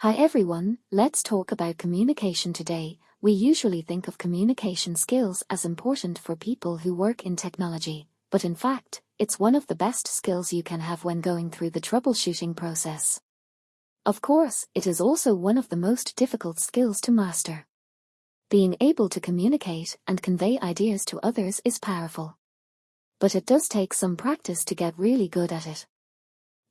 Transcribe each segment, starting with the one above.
Hi everyone, let's talk about communication today. We usually think of communication skills as important for people who work in technology, but in fact, it's one of the best skills you can have when going through the troubleshooting process. Of course, it is also one of the most difficult skills to master. Being able to communicate and convey ideas to others is powerful. But it does take some practice to get really good at it.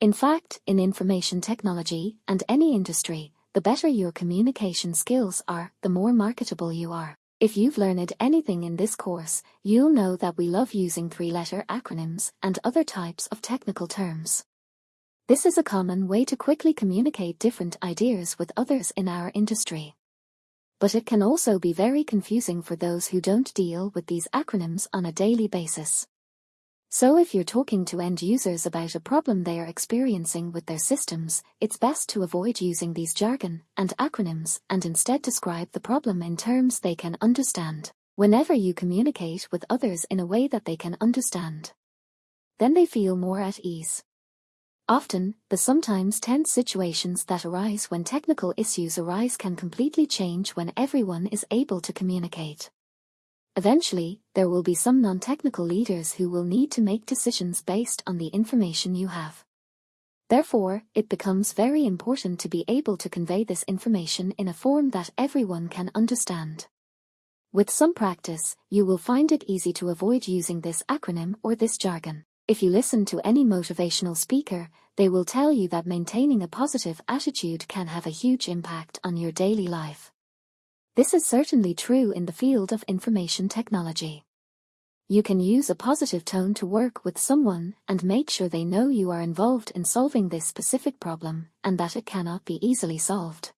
In fact, in information technology and any industry, the better your communication skills are, the more marketable you are. If you've learned anything in this course, you'll know that we love using three-letter acronyms and other types of technical terms. This is a common way to quickly communicate different ideas with others in our industry. But it can also be very confusing for those who don't deal with these acronyms on a daily basis. So if you're talking to end users about a problem they are experiencing with their systems, it's best to avoid using these jargon and acronyms and instead describe the problem in terms they can understand. Whenever you communicate with others in a way that they can understand, then they feel more at ease. Often, the sometimes tense situations that arise when technical issues arise can completely change when everyone is able to communicate. Eventually, there will be some non-technical leaders who will need to make decisions based on the information you have. Therefore, it becomes very important to be able to convey this information in a form that everyone can understand. With some practice, you will find it easy to avoid using this acronym or this jargon. If you listen to any motivational speaker, they will tell you that maintaining a positive attitude can have a huge impact on your daily life. This is certainly true in the field of information technology. You can use a positive tone to work with someone and make sure they know you are involved in solving this specific problem and that it cannot be easily solved.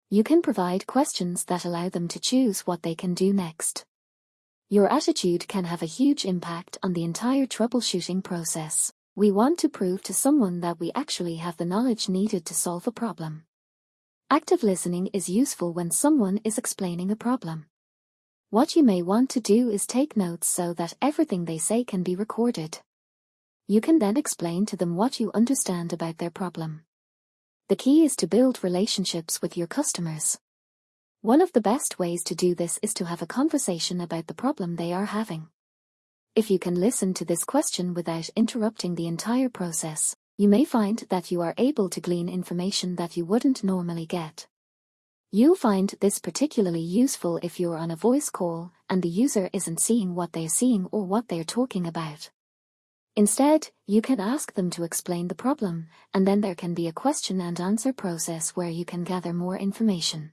You can provide questions that allow them to choose what they can do next. Your attitude can have a huge impact on the entire troubleshooting process. We want to prove to someone that we actually have the knowledge needed to solve a problem. Active listening is useful when someone is explaining a problem. What you may want to do is take notes so that everything they say can be recorded. You can then explain to them what you understand about their problem. The key is to build relationships with your customers. One of the best ways to do this is to have a conversation about the problem they are having. If you can listen to this question without interrupting the entire process, you may find that you are able to glean information that you wouldn't normally get. You'll find this particularly useful if you're on a voice call and the user isn't seeing what they're seeing or what they're talking about. Instead, you can ask them to explain the problem, and then there can be a question and answer process where you can gather more information.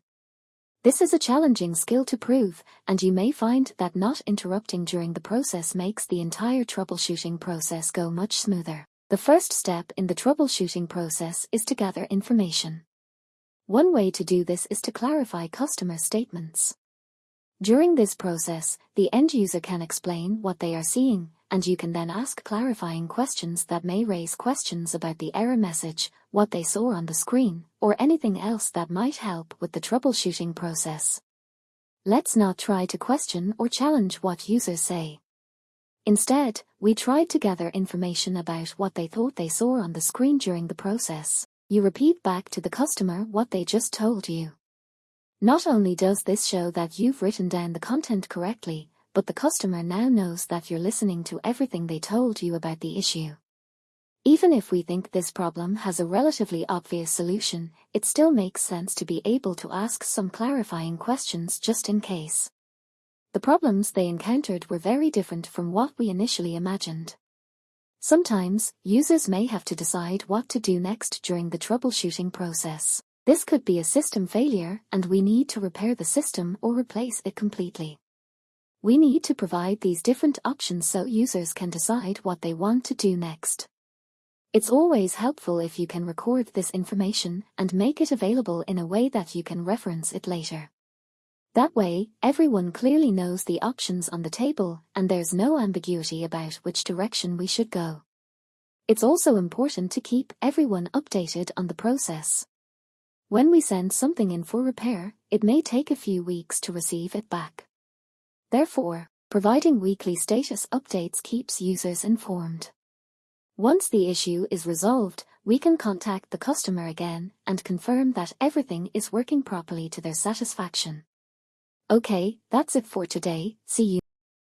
This is a challenging skill to prove, and you may find that not interrupting during the process makes the entire troubleshooting process go much smoother. The first step in the troubleshooting process is to gather information. One way to do this is to clarify customer statements. During this process, the end user can explain what they are seeing, and you can then ask clarifying questions that may raise questions about the error message, what they saw on the screen, or anything else that might help with the troubleshooting process. Let's not try to question or challenge what users say. Instead, we tried to gather information about what they thought they saw on the screen during the process. You repeat back to the customer what they just told you. Not only does this show that you've written down the content correctly, but the customer now knows that you're listening to everything they told you about the issue. Even if we think this problem has a relatively obvious solution, it still makes sense to be able to ask some clarifying questions just in case. The problems they encountered were very different from what we initially imagined. Sometimes, users may have to decide what to do next during the troubleshooting process. This could be a system failure, and we need to repair the system or replace it completely. We need to provide these different options so users can decide what they want to do next. It's always helpful if you can record this information and make it available in a way that you can reference it later. That way, everyone clearly knows the options on the table, and there's no ambiguity about which direction we should go. It's also important to keep everyone updated on the process. When we send something in for repair, it may take a few weeks to receive it back. Therefore, providing weekly status updates keeps users informed. Once the issue is resolved, we can contact the customer again and confirm that everything is working properly to their satisfaction. Okay, that's it for today. See you.